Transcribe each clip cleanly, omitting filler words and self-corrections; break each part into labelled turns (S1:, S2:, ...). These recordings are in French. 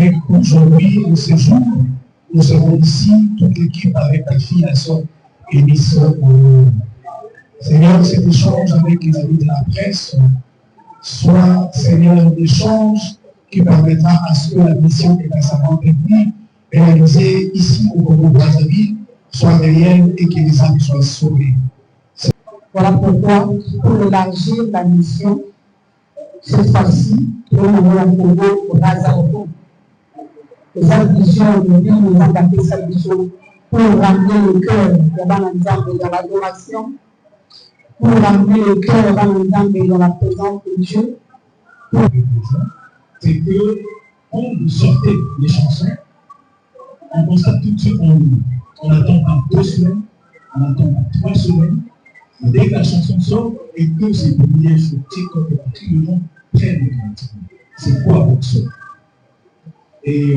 S1: Et aujourd'hui, en ce jour, nous serons ici, toute l'équipe avec la fille, la soeur et Miss. Seigneur, cet échange avec les amis de la presse soit, Seigneur, un échange qui permettra à ce que la mission que la savante ethnie réalisée ici au Congo-Brazzaville soit réelle et que les âmes soient sauvées.
S2: Voilà pourquoi, pour élargir la mission, cette fois-ci, nous avons la Congo-Brazzaville. Les ambitions aujourd'hui nous ont gardé cette mission pour ramener le cœur dans l'adoration, pour ramener le cœur dans la présence de Dieu.
S1: C'est que quand vous sortez les chansons, on constate tout de suite en nous. On attend pas 2 semaines, on attend pas 3 semaines. Mais dès que la chanson sort et que c'est publié sur TikTok et tout le monde prenne le temps. C'est quoi votre son? Et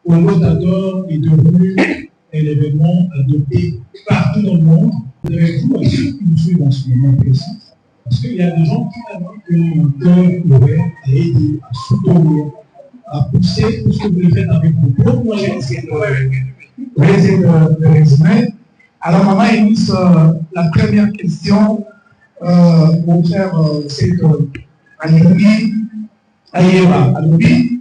S1: Congo d'Ador est devenu un événement adopté partout dans le monde. Vous avez vu à ce qu'il joue dans ce moment précis. Parce qu'il y a des gens qui avaient que mon cœur aurait à aider, à soutenir, à pousser tout ce que vous le faites avec vos propres moyens. Vous essayer de résumer. Alors, maman Eunice, la première question, mon frère, c'est que Alobi, Ayeva, Alobi,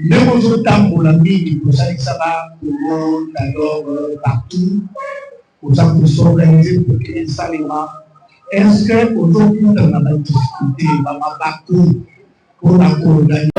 S1: le réseau pour la vie, pour ça, ça va pour le monde, d'accord, partout, pour ça, pour s'organiser, pour créer ça, les mains. Est-ce que aujourd'hui, on a la difficulté, on va partout, pour la condamner?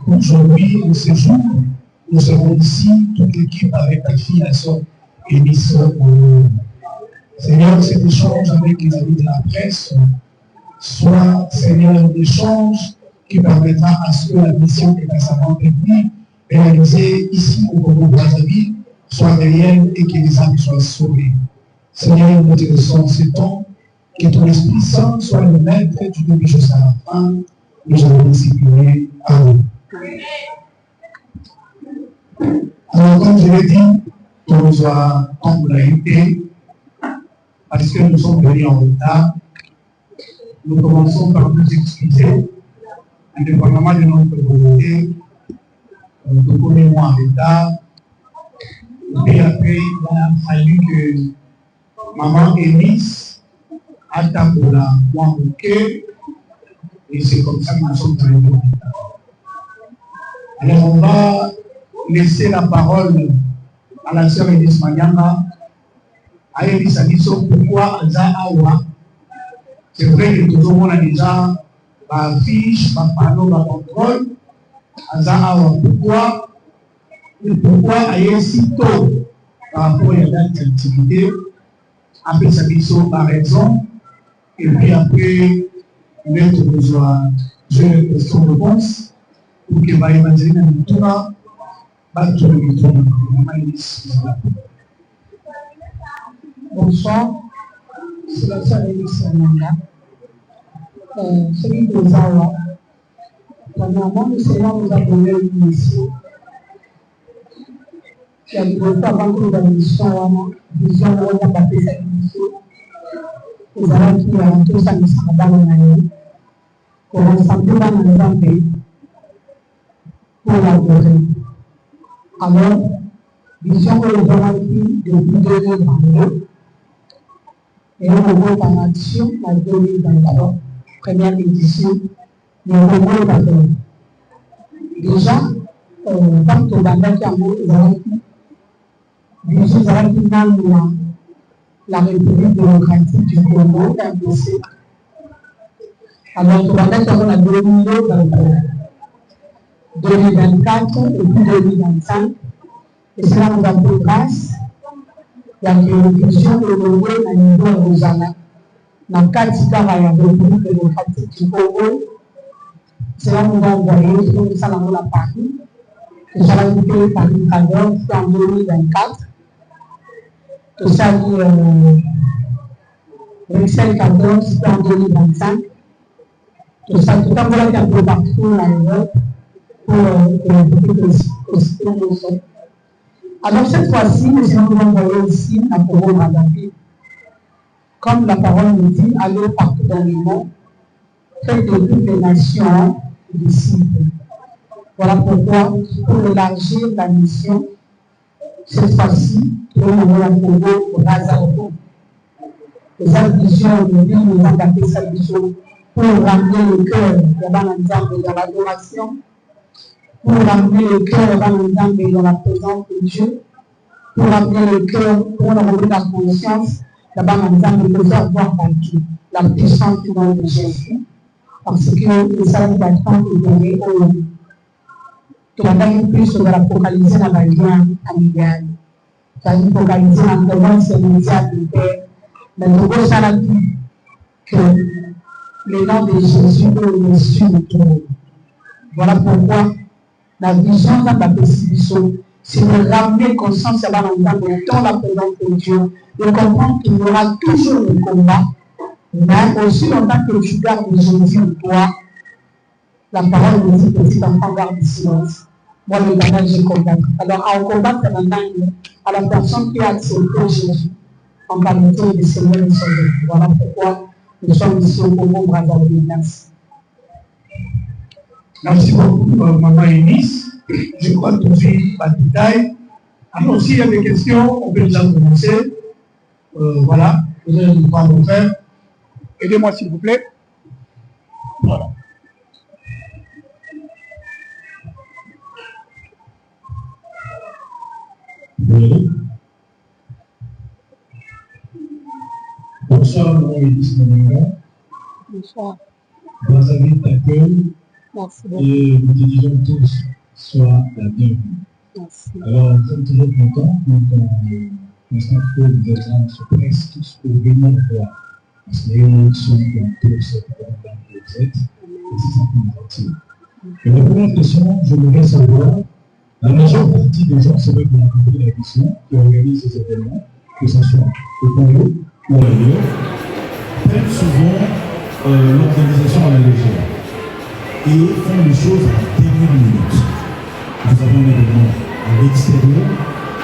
S1: Aujourd'hui, au séjour, nous serons ici, toute l'équipe avec les filles, la sœur et les sœurs. Seigneur, cet échange avec les amis de la presse soit, Seigneur, un échange qui permettra à ce que la mission que récemment réalisée ici au Congo-Brazzaville soit réelle et que les âmes soient sauvées. Seigneur, nous te laissons ce temps, que ton Esprit Saint soit le maître du début jusqu'à la fin. Nous allons ainsi prier. Amen. Alors, comme je l'ai dit, on doit temporalité, parce que nous sommes venus en retard. Nous commençons par nous excuser, indépendamment de notre volonté, de combien de mois en retard. Et puis après, il a fallu que maman Élise attende pour la moi bouquet, et c'est comme ça que nous sommes venus en retard. Alors on va laisser la parole à la sœur Élise Manyanga. À Élise Abisso, pourquoi Aza Awa? C'est vrai que tout le monde a déjà ma fiche, ma panneau, ma contrôle. Aza Awa, pourquoi? Et pourquoi aller si tôt par rapport à la activité? Après Abisso par raison. Et puis après, mettre besoin de question-réponse. Pour que Marie-Madeleine ait tout là, tout le
S2: bonsoir, c'est la sœur Élise Manyanga. Celui de Zawa, premièrement, le Seigneur nous a donné une mission. Il y a des avant que la mission, vision, on a battu cette mission. Les Arabes qui ont tous à nous dans l'année, pour ensemble dans le Zambie. Pour l'adorer. Alors, vision que nous avons dit depuis 2022, et on voit en action la 2023, première édition, mais on voit d'ailleurs. Déjà, quand on a dit vision dans la République démocratique du Congo, RDC. Alors, on va dire qu'on a 2024 et puis 2025. Et cela nous a fait grâce. Il y a une vision de l'Owe à niveau de Rosana. Dans le cas de la République démocratique du Congo, cela nous a envoyé, nous allons à Paris. que j'ai invité Paris Travers en 2024, que ça dit Bruxelles 14 en 2025, que ça tout à l'heure un peu partout en Europe pour les promotions. Alors cette fois-ci, nous allons envoyer aussi un programme adapté. Comme la parole nous dit, allez partout dans le monde, faites de toutes les nations des disciples. Voilà pourquoi, pour élargir la mission, cette fois-ci, nous allons envoyer au Razardo. Les ambitions de Dieu nous ont gardé cette mission pour ramener le cœur dans l'adoration, pour ramener le cœur dans la présence de Dieu, pour ramener le cœur, pour ramener la conscience, de pouvoir voir la puissance du nom de Jésus, parce que nous savons d'attendre de donner au monde. Que la dame puisse se la focaliser dans la lien familiale, c'est-à-dire focaliser dans le monde séminaire de Père, mais nous avons que le nom de Jésus est au-dessus de tout. Voilà pourquoi la vision dans la persécution, c'est de ramener conscience dans la présence de Dieu, de comprendre qu'il y aura toujours le combat, mais aussi longtemps que tu gardes Jésus en toi, la parole nous dit que petit enfant garde le silence. Moi, le gardage, je combattre. Alors, à combattre maintenant à la personne qui a accepté Jésus en qualité de Seigneur et Sauveur. Voilà pourquoi nous sommes ici au Congo, Brazzaville. Merci.
S1: Merci beaucoup, Maman Eunice. Je crois que tu es pas de détail. Alors, s'il y a des questions, on peut déjà commencer. Voilà, vous allez nous voir le faire. Aidez-moi, s'il vous plaît. Voilà. Oui. Bonsoir, Maman Eunice Moninga.
S2: Bonsoir.
S1: Brazzaville t'accueille.
S2: Merci beaucoup.
S1: Et nous te disons tous, sois la bienvenue.
S2: Merci.
S1: Alors, nous sommes toujours contents quand on constate que vous êtes là, on se presse tous pour venir voir. Parce que les élections comme tous cette grande que vous êtes, et c'est ça qui nous attire. Et la première question, je voudrais savoir, la majeure partie des gens, c'est vrai qu'on a compris la question, qui organisent ces événements, que ce soit au Congo ou ailleurs, prennent souvent l'organisation à la légère et font les choses à la dernière minute. Vous avez un événement à l'extérieur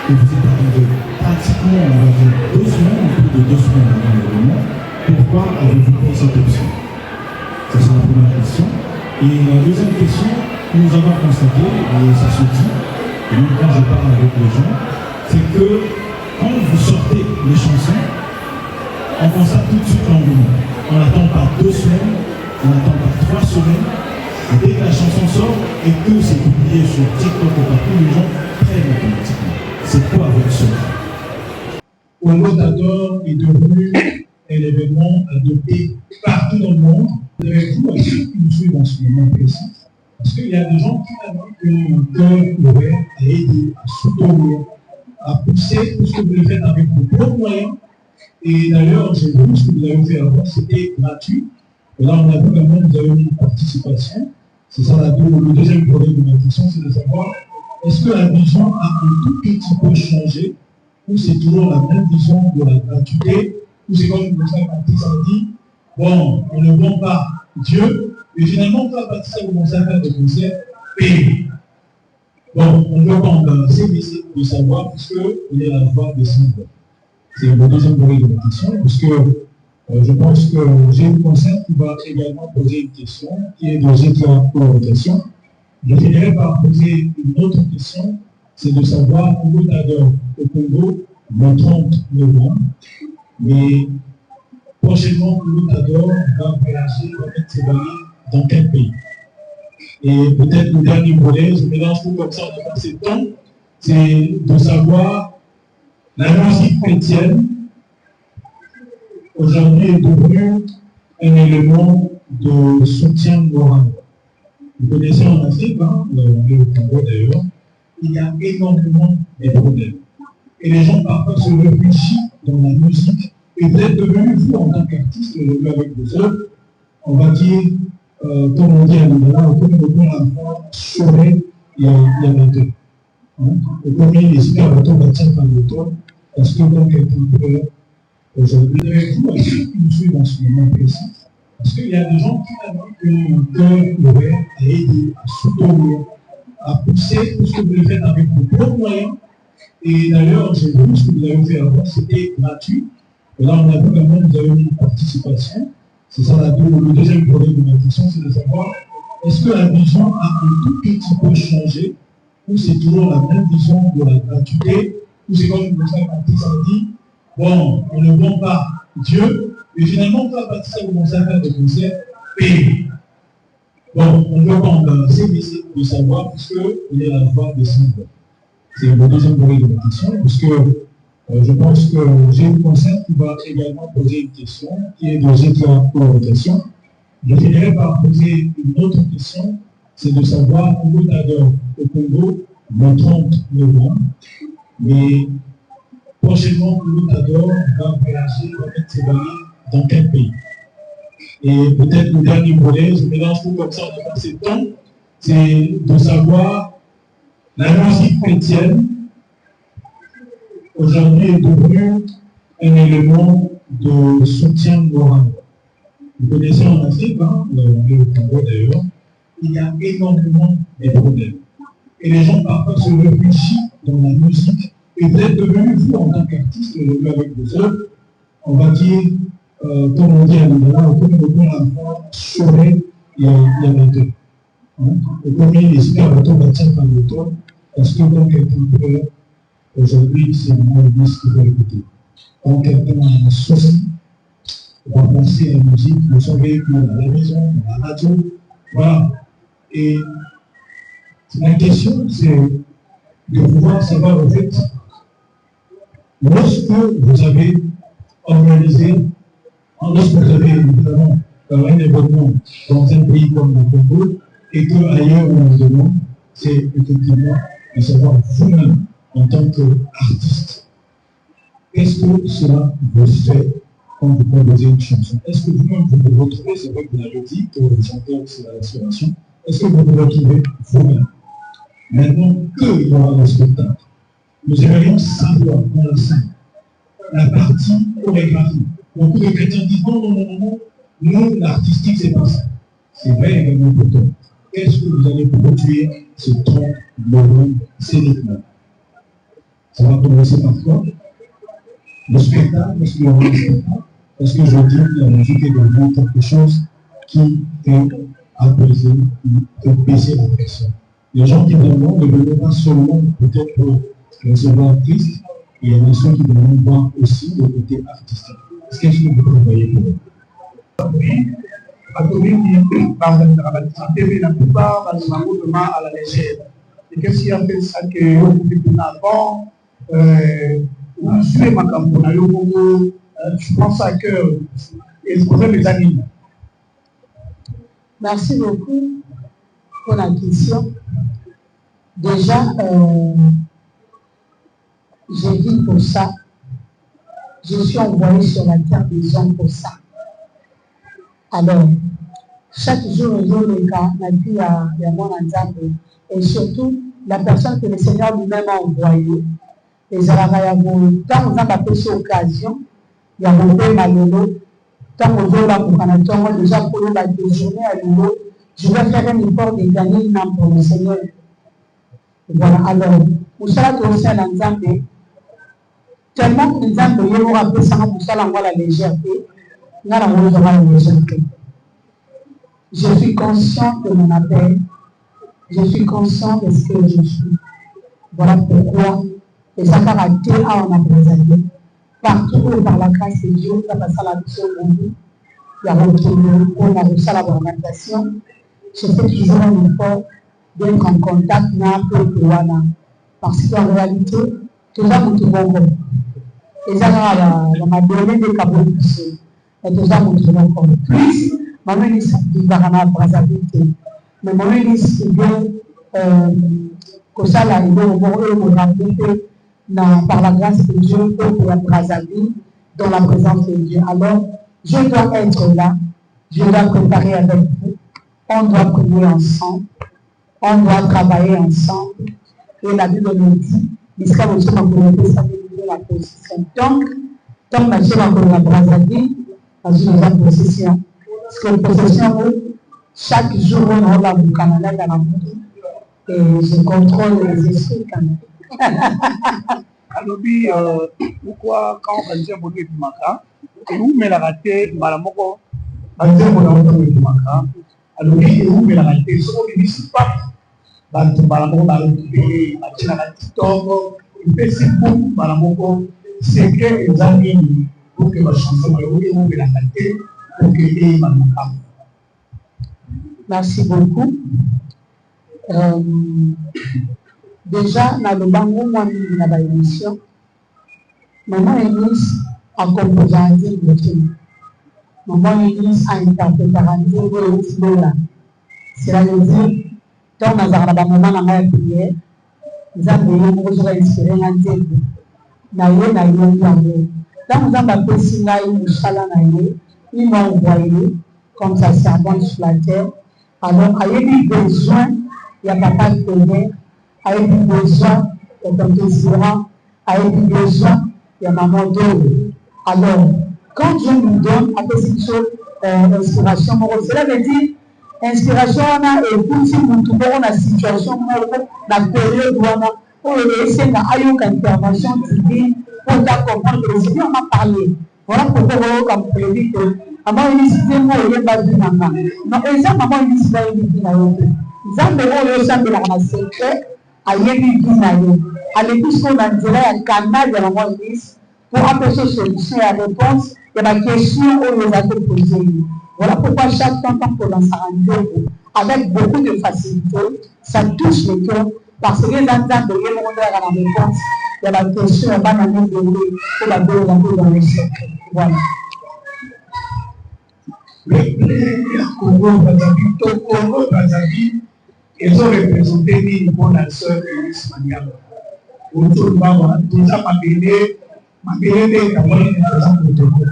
S1: et vous êtes arrivé pratiquement, on va dire, 2 semaines, ou plus de 2 semaines avant l'événement. Pourquoi avez-vous pris cette option? Ça, c'est la première question. Et la deuxième question, nous avons constaté, et ça se dit, et même quand je parle avec les gens, c'est que quand vous sortez les chansons, on constate tout de suite l'engouement. On n'attend pas 2 semaines, on n'attend pas 3 semaines. Et dès que la chanson sort et que c'est publié sur TikTok et partout, les gens prennent automatiquement. C'est quoi votre secret? Congo d'Ador est devenu un événement adopté partout dans le monde. Vous avez vous aussi une chose dans ce moment précis. Parce qu'il y a des gens qui ont un cœur ouvert à aider, à soutenir, à pousser tout ce que vous le faites avec vos propres moyens. Et d'ailleurs, j'ai vu ce que vous avez fait avant, c'était gratuit. Et là, on a vu quand même, vous avez une participation. C'est ça le deuxième problème de ma question, c'est de savoir, est-ce que la vision a un tout petit peu changé, ou c'est toujours la même vision de la gratuité, ou c'est comme le frère Baptiste a dit, bon, on ne vend pas Dieu, mais finalement, quand Baptiste a commencé à faire des concerts, payés. Bon, on ne doit pas embarrasser, mais c'est de savoir, puisqu'on est la voix des symboles. C'est le deuxième problème de ma question, puisque je pense que j'ai une conseil qui va également poser une question, qui est posée pour la question. Je finirai par poser une autre question, c'est de savoir, Congo d'Ador au Congo, le 30 novembre, mais prochainement, Congo d'Ador va voyager, va mettre ses valises dans quel pays? Et peut-être le dernier volet, je mélange tout comme ça, on a pas assez de temps, c'est de savoir la musique chrétienne aujourd'hui est devenu un élément de soutien moral. Vous connaissez en Afrique, on est au Congo d'ailleurs, il y a énormément de problèmes. Et les gens parfois se réfléchissent dans la musique. Et vous êtes devenu, vous, en tant qu'artiste, avec vous autres, on va dire, comme on dit à l'Angola, comme le bon enfant sauvé, il y a des deux. Et comme il est ici, à l'automne, on va tirer par l'automne, parce que donc quelqu'un peut aujourd'hui, devez-vous aussi nous suivre en ce moment précis, parce qu'il y a des gens qui ont un cœur ouvert à aider, à soutenir, à pousser tout ce que vous le faites avec vos propres moyens. Et d'ailleurs, j'ai vu ce que vous avez fait avant, c'était gratuit. Et là, on a vu vraiment que vous avez mis une participation. C'est ça le deuxième problème de ma question, c'est de savoir est-ce que la vision a un tout petit peu changé, ou c'est toujours la même vision de la gratuité, ou c'est comme le frère Baptiste a dit, bon, on ne vend pas Dieu, mais finalement, on va Baptiste a commencé à faire des concerts payés. Bon, on ne doit pas embarrasser, mais c'est de savoir, puisqu'on est la voix des simples. C'est le deuxième problème de ma question, puisque je pense que j'ai une concert qui va également poser une question, qui est dosée pour la question. Je finirai par poser une autre question, c'est de savoir où d'abord au Congo, le 30 novembre, mais prochainement, Loutador va voyager, va mettre ses valises dans quel pays? Et peut-être le dernier volet, je mélange tout comme ça, on a pas assez de temps, c'est de savoir la musique chrétienne aujourd'hui est devenue un élément de soutien moral. Vous connaissez en Afrique, le Congo d'ailleurs, il y a énormément de problèmes. Et les gens parfois se réfléchissent dans la musique. Et vous êtes devenu, vous, en tant qu'artiste, avec vous autres, on va dire, comme on dit à l'Angola, comme le bon enfant saurait il y a deux. Et comme il est ici, à l'automne, on va tirer par l'automne, parce que quand quelqu'un peut, aujourd'hui, c'est vraiment le disque qui va écouter. Quand quelqu'un a un souci, on va penser à la musique, le son véhicule, à la maison, à la radio, voilà. Et la question, c'est de pouvoir savoir, en fait, lorsque vous avez organisé, lorsque vous avez évidemment un événement dans un pays comme le Congo, et qu'ailleurs on vous demande, c'est effectivement de savoir vous-même, en tant qu'artiste, qu'est-ce que cela vous fait quand vous composez une chanson? Est-ce que vous-même vous vous retrouvez, c'est vrai que vous l'avez dit, que le chanteur c'est la respiration, est-ce que vous vous retrouvez vous-même? Maintenant qu'il y aura le spectacle, nous aimerions savoir dans la scène la partie chorégraphie. Beaucoup de chrétiens disent non, nous, l'artistique, c'est pas ça. C'est vrai également pour toi. Qu'est-ce que vous allez produire ce 30 novembre scéniquement? Ça va commencer par quoi? Le spectacle, est-ce qu'il y aura un spectacle? Est-ce que je dis que la musique est devenue quelque chose qui fait apaiser, qui fait baisser la pression? Les gens qui viennent ne viennent pas seulement peut-être pour recevoir Christ, il y en a ceux qui viennent voir aussi le côté artistique. Est-ce que vous prévoyez pour eux?
S2: Oui, parce que la plupart des mouvements à la légère. Et qu'est-ce qui a fait ça que vous pouvez avant je pense à cœur et je les anime. Merci beaucoup pour la question. Déjà, j'ai dit pour ça, je suis envoyé sur la terre des hommes pour ça. Alors, chaque jour, le cas, la vie à mon ensemble, et surtout la personne que le Seigneur lui-même a envoyée. Les Arabes, quand on a appelé cette occasion, il y a un peu malheureux. Tant qu'on veut la pour déjà pour la journée à l'eau, je vais faire un effort de gagner une âme pour le Seigneur. Voilà, alors, pour ça, tout ça, l'ensemble, tellement que l'ensemble, il y aura un peu ça, pour ça, on voit la légèreté, là, on voit la légèreté. Je suis conscient de mon appel, je suis conscient de ce que je suis. Voilà pourquoi, et ça va rater à on a présenté. Partout par la grâce de Dieu, ça va la mission au bout. Il y a on a reçu la orientation. Je fais toujours un effort d'être en contact avec le Wana. Parce qu'en réalité, tout ça vous trouvez bon. Et ça, on m'a donné des cadeaux de ce. Et tout ça vous trouvez encore plus. Mon ministre du Barana Brazzaville. Mais mon ministre, c'est bien que ça, là, il me rappeler que par la grâce de Dieu, pour la Brazzaville, dans la présence de Dieu. Alors, je dois être là, je dois préparer avec vous, on doit prier ensemble, on doit travailler ensemble, et la Bible nous dit, jusqu'à vous ça la position. Donc, tant que je vais la Brazzaville, dans une possession. Parce que la possession, chaque jour, on a au Canada dans la vie. Et je contrôle les esprits quand même.
S3: Alors, pourquoi quand on dit que tu m'as où mais la raté, malamoko, on dit que tu m'as alors où mais la raté, ce qu'on dit c'est pas malamoko dans le pays, la TikTok, une Facebook, malamoko, c'est que les amis pour que la chanson où mais la raté, pour que les malamoko.
S2: Merci beaucoup. Déjà, dans le bango, moi, dans la émission, maman Église a composé un dieu de film. Maman Église a interprété un dieu de Tibola. Cela veut dire, quand on a la maman dans la prière, nous avons inspiré un dieu. Naïe, quand nous avons appelé Sinaï, Mouchala Naïe, il m'a envoyé comme sa servante sur la terre. Alors, il y a eu besoin, il y a papa de connaître. A eu besoin, il y a tonton Sira, a eu besoin, il y a maman d'eau. Alors, quand Dieu nous donne, après cette chose, inspiration, cela veut dire, inspiration, on a écouté, si nous trouvons la situation, la période où on a essayé d'avoir une intervention divine, pour comprendre que le Seigneur m'a parlé. Voilà pourquoi on a prévu que, avant une cité, moi, il y a pas de maman. Non, et ça, maman, il y a pas de maman. Zambe oyo zambe la secret ayebi binayo ale puisqu'on a dirait un canal de la Moïse pour apporter solution et réponse et la question où nous avons posé. Voilà pourquoi chaque temps qu'on dans sa rendez-vous avec beaucoup de facilité, ça touche le cœur parce que dans de répondre à la réponse, il y a la question on va nous donner pour la donner dans les secrets. Voilà.
S1: Le Congo Brazzaville, ils ont représenté les bons danseurs et les maniables. Autour de moi, tout ça m'a donné des représentants de Togo.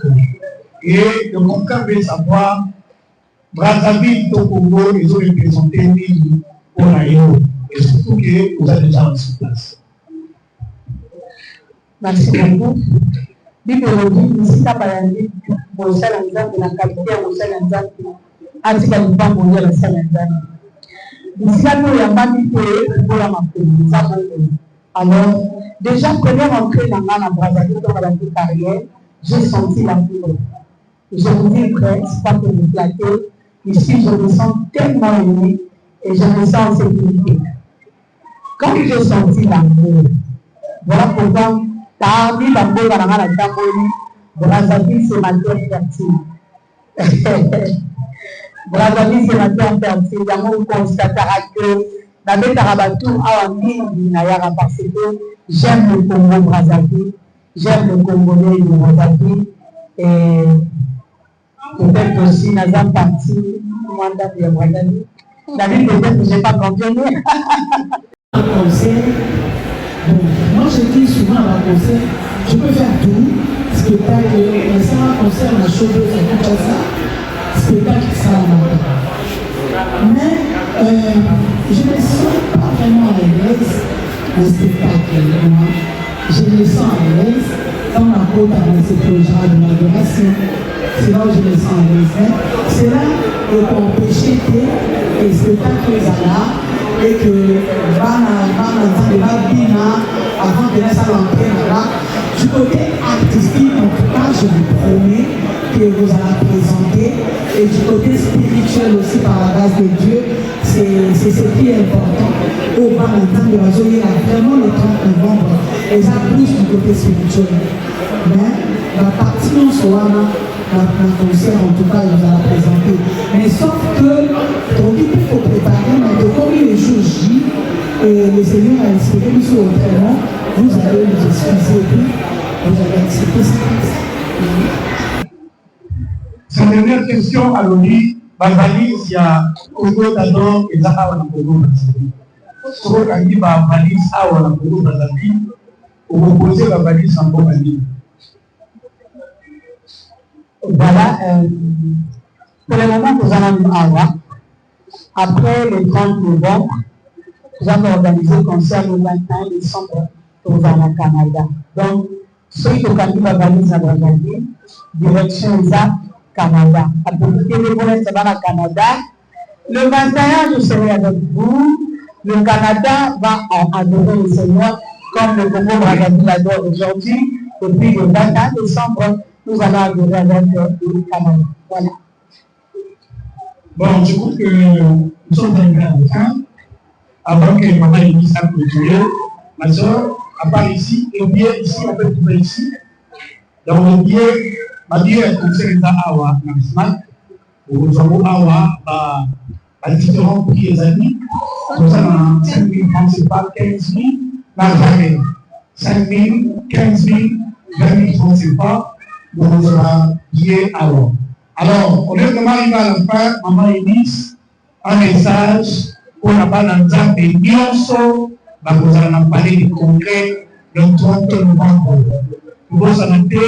S1: Et de mon cas, je veux savoir, Brazzaville, Congo, ils ont représenté les bons danseurs. Et surtout que vous êtes déjà en place.
S2: Merci beaucoup. Bible dit, ici, Tabayandi, mon seul exemple de la qualité, mon seul exemple, ainsi qu'à l'État mondial, le seul exemple. Ici, là, nous, il y a pas dit que pour la marque. Alors, déjà, quand on est rentré dans la Brazzaville, dans la carrière, j'ai senti la douleur. Je vous dis, frère, c'est pas pour vous flatter. Ici, je me sens tellement aimé et je me sens en sécurité. Quand j'ai senti l'amour, voilà pourquoi, parmi l'amour dans la Tambouri, Brazzaville, c'est ma terre fertile. Brazzaville, c'est ma terre fertile. L'amour constatera que la Bétarabatou a envie d'Inayara parce que j'aime le Congo Brazzaville, j'aime le Congolais de Brazzaville et peut-être aussi Nazam parti, Mwanda de Brazzaville. La vie peut-être que je n'ai pas confirmé.
S4: Concert, bon, moi je dis souvent à la concert, je peux faire tout, spectacle, un concert, ma chaude, ça tout ça, spectacle, ça mais je ne me sens pas vraiment à l'aise au spectacle, je me sens à l'aise dans la côte avec ce projet de l'adoration, c'est là où je me sens à l'aise, c'est là où on peut empêcher que les spectacles soient là, et que avant de laisser l'entrée là, du côté artistique, en tout cas, je vous promets que vous allez présenter, et du côté spirituel aussi, par la grâce de Dieu, c'est ce qui est important. Au Valentin de la journée, il y a vraiment le 30 novembre, et ça plus du côté spirituel. Mais la partie non seulement un concert, en tout cas, il va la présenter. Mais sauf que, il faut préparer, mais de comme les jours J, le Seigneur a inspiré nous sur autrement, vous allez nous excuser, vous allez accepter ça.
S1: Sa dernière question à l'ONU, Bazali, il y a Congo d'Ador et Zaha au Congo Brazzaville. Ce qu'on a dit, Bazali, ça au Congo Brazzaville, on va poser Bazali sans Bazali.
S2: Voilà, pour le moment, nous allons avoir, après le 30 novembre, nous avons organisé le concert le 21 décembre au Canada. Donc, ceux qui ont organisé à Brazzaville, direction ESAP Canada. À profiter de au Canada. Le 21, je serai avec vous. Le Canada va adorer le Seigneur comme le Congo Brazzaville adore aujourd'hui. Depuis le 21 décembre, nous allons adorer avec le Canada. Voilà.
S1: Bon, je crois que nous sommes arrivés à la fin. Avant que maman ait mis sa clôture, ma soeur, à part ici, le billet ici, on peut trouver ici. Dans le billet, ma vie est conseillée à Awa, dans le SMAC. Nous avons Awa, à différents prix et amis. Nous avons 5 000 francs CFA, 15 000, dans le 5 000, 15 000, 20 000 francs CFA, nous avons billet Awa. Alors, au lieu de m'arriver à la fin, maman Eunice, un message pour la balance des Nyonso, vous allez parler du congrès le 30 novembre. Nous allons noter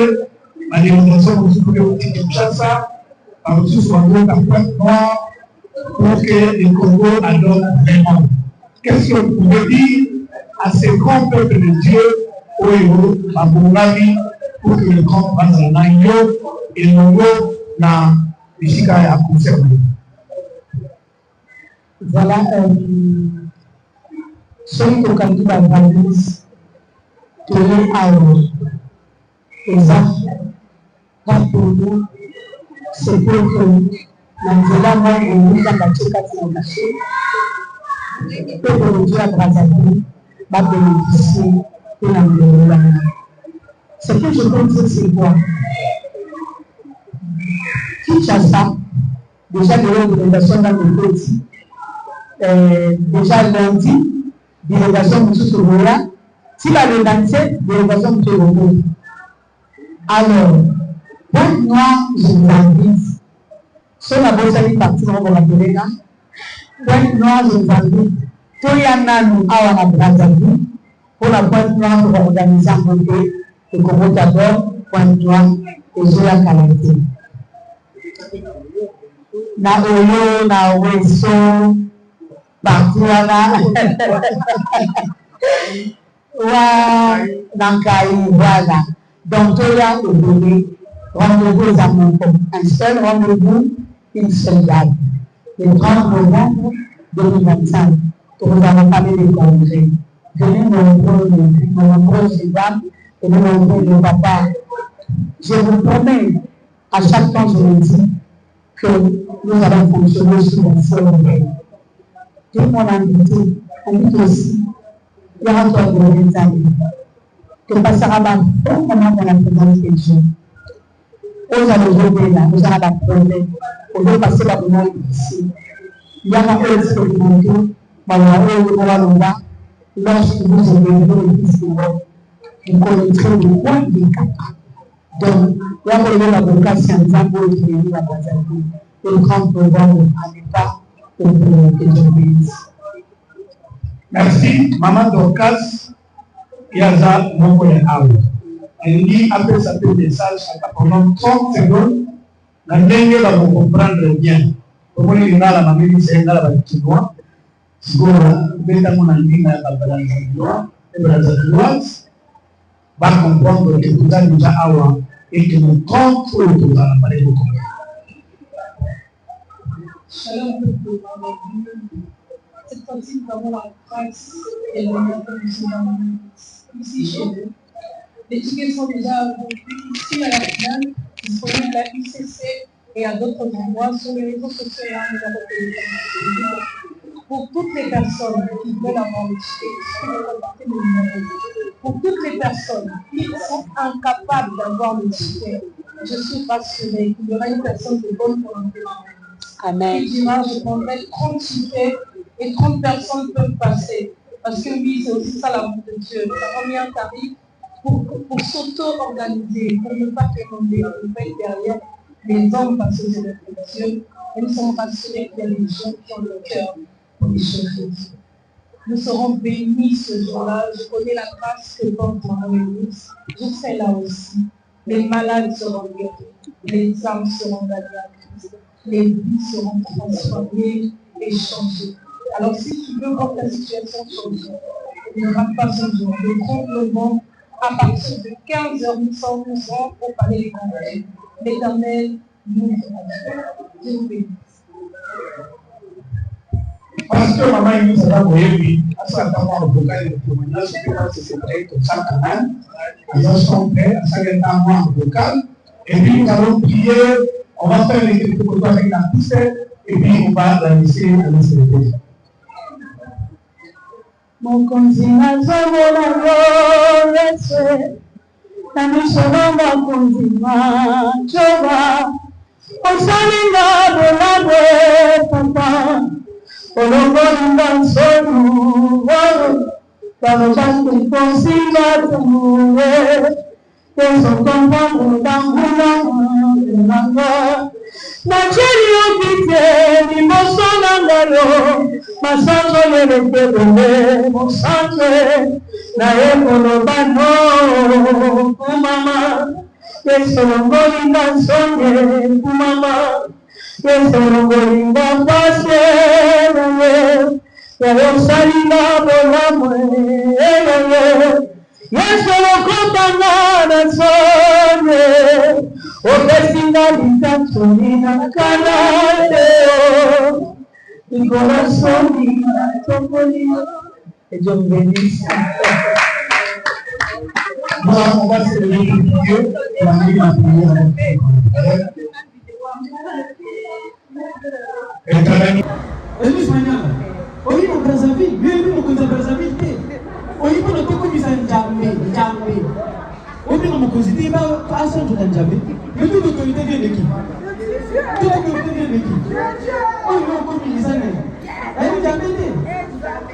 S1: la démonstration de l'outil de Chassa, par dessus sur la pointe noire, pour que le Congo adore vraiment. Qu'est-ce que vous pouvez dire à ces grands peuples de Dieu, au héros, à Bourgavi, pour que le grand Bazanaïo et le Congo na bisika à conserver.
S2: Voilà, celui qui a dit la valise, qui est à eux. Et ça, pour nous, c'est pour que nous allons nous abattre quand on a caché. Et pour nous dire à Brazzaville, va bénéficier de la nouvelle. Ce que je peux dire, c'est quoi? Kinshasa, déjà l'organisation dans le petit. Déjà lundi, délégation de Sousoura. Si la le 27, délégation de Sousoura. Alors, Pointe Noire, je vous invite. Sur la bourse, elle est partie dans la Béléna. Pointe Noire, je vous invite. Toyana, nous avons la Brazzaville. Pour la Pointe Noire, nous allons organiser un côté. Le Congo d'abord, Pointe Noire et Zola Kalate. Na Oyo, na Oweso, Bakuana, Nankai, voilà. Donc, Toya est donné rendez-vous aux amours. Un seul rendez-vous, une seule date. Le 30 novembre 2025, nous allons parler des congrès. Venez nombreuses dames et nombreux papas. Je vous promets, à chaque fois, je vous dis que nous allons fonctionner sur la seule idée. Tout le monde invite aussi. Il y aura toi de l'État. Que passera mal, comment on a présence de Dieu. Aux allons là, nous allons la projet. On veut passer la demande ici. Il y a un peu expérimenté, lorsque vous avez le fils de l'homme, vous connaîtrez le point des capes. Donc, là, vous avez l'avocat, c'est un exemple qui est venu à Brazzaville. Le grand programme à l'État et de l'Église.
S1: Merci, Maman Dorcas, Yaza Mokoye Aou. Elle dit après sa message pendant 30 secondes, la langue va vous comprendre bien. Pour moi, il y a la mamie qui s'est dans la Chinois. Si vous avez mon ami dans la Brazzaville, va comprendre que vous avez déjà Awa et que nous comptons autour de la parole de Congo.
S5: Shalom, cette fois-ci, nous avons la grâce et l'honneur de nous ici chez nous. Les tickets sont déjà vendus ici à la finale, disponibles à ICC et à d'autres endroits sur les réseaux sociaux et nous avons payé. Pour toutes les personnes qui veulent avoir le ticket, pour toutes les personnes qui sont incapables d'avoir le ticket, je suis rassurée qu'il y aura une personne de bonne volonté.
S2: Amen.
S5: Qui dira, je prendrai 30 tickets et 30 personnes peuvent passer. Parce que oui, c'est aussi ça l'amour de Dieu. Nous avons mis un tarif pour s'auto-organiser, pour ne pas demander, pour ne pas être derrière les hommes parce que c'est le Dieu. Et nous sommes rassurés qu'il y a des gens qui ont le cœur pour les choses de Dieu. Nous serons bénis ce jour-là. Je connais la grâce que porte mon Église. Je serai là aussi. Les malades seront guéris. Les âmes seront gagnées à Christ. Les vies seront transformées et changées. Alors si tu veux voir ta situation changer, ne rate pas ce jour. Le 30 novembre, à partir de 15h, nous sommes au Palais des Congrès. L'Éternel nous bénisse.
S3: Parce que maman, il nous a envoyé, à chaque fois, le vocal et le témoignage, c'est prêt comme ça quand même. Ils sont prêts à chaque fois le vocal. Et puis nous allons prier, on va faire les quelques photos avec la piste, et puis on va la laisser à l'esprit.
S2: Mokonzi nazobola Yesu na mishono mokonzi majoba osalinga bolabwe papa olongolinga nsonu baloba kukonsinga tumuwe Yesu kompangu bangula nanga Nacheli opite liboso na ngalo masanzo yelekebele mosanze na ekoloba no kumama Yesu longolinga nsonge kumama Yesu longolinga kwase naye yayosalinga bolamwe Yesu lokotanga na songe opesinga litatuni na kanaleo mi corazón mira topolino que Dieu me bénisse.
S3: Voilà, on va se lever pour Dieu et amener la prière.
S6: Elvis Manyala, oyi na Brazzaville, lui mokonzi Brazzaville te. Oyi ko to ko bisa njambe. Obi na mokonzi te ba aso to njambe. Lui ko to ite vient de qui? Tout ko ite vient de qui? Oyi no ko bisa ne. Ayi njambe te.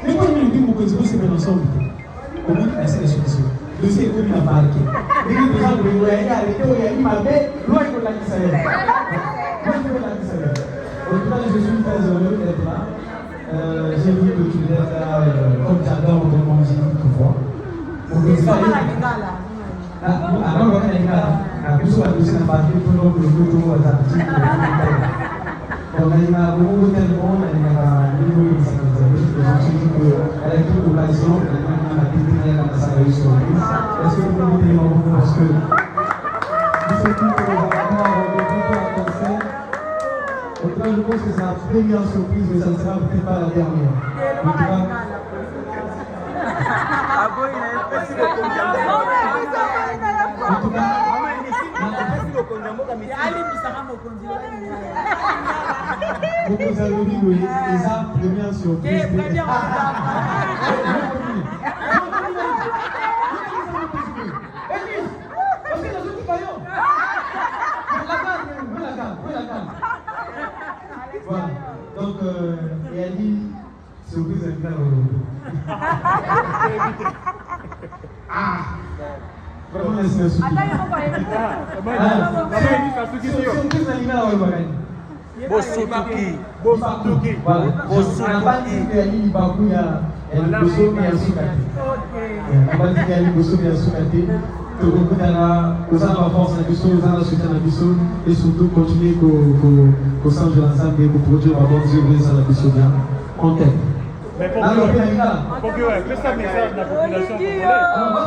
S6: Mais ko mi ndi mokonzi ko se beno sombe. Comment est-ce que c'est le c'est comme la barque. Mais il faut que vous ayez arrêté ou y a imabe, loin que la kisale. En tout cas, je suis très heureux d'être là. J'ai vu que tu es là, comme j'adore ton manger toutefois. Au président, alors, on va aller là. Nous sommes à la partie tout le monde, le tout le monde, donc, il y a beaucoup de monde, il y a niveau de sécurité. Je suis dit qu'avec toute l'occasion, on a déterminé la salle sur l'île. Est-ce que vous pouvez dire parce que nous sommes tous en concert. En tout cas, je pense que c'est la première surprise, mais ça ne sera peut-être pas la dernière. En tout cas, donc vous avez vu que les armes premières surprises. Voilà, donc et elle dit surprise avec la Ah, vraiment laisse-moi surprise. Surprise avec la
S7: Bosutuki.
S6: Voilà. Bosutuki. Ali Bakuya, elle Bosomi Asukati. On va dire qu'elle Bosomi Asukati. Que beaucoup d'années, aux gens la force, la mission, aux gens la soutien, la mission, et surtout continuer qu'au sein de l'ensemble et pour produire la bonne œuvre à la mission bien en tête.
S7: Mais pour que laisse un message à la population congolaise.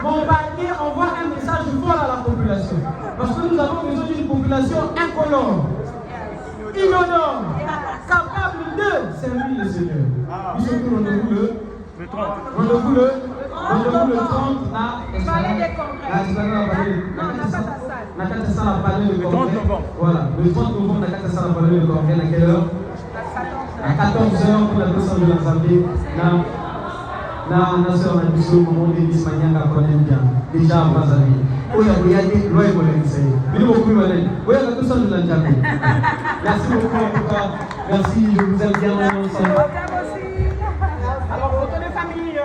S6: Mon panier envoie un message fort à la population. Parce que nous avons besoin d'une population incolore, innocente, capable de servir le Seigneur. Nous sommes rendez-vous le 30. Rendez-vous le 30 à
S5: Palais des Congrès.
S6: Le 30 novembre. Voilà, le 30 novembre, la Palais des Congrès. À quelle heure? À 14h pour la personne de l'Assemblée. La nation a dit au moment de Bismania connaît bien, déjà à Brazzaville. Oui, il y a des lois et mais nous, beaucoup de oui, la personne de l'Assemblée. Merci beaucoup, en tout cas. Merci, je vous aime bien ensemble.
S5: Alors, photo de famille.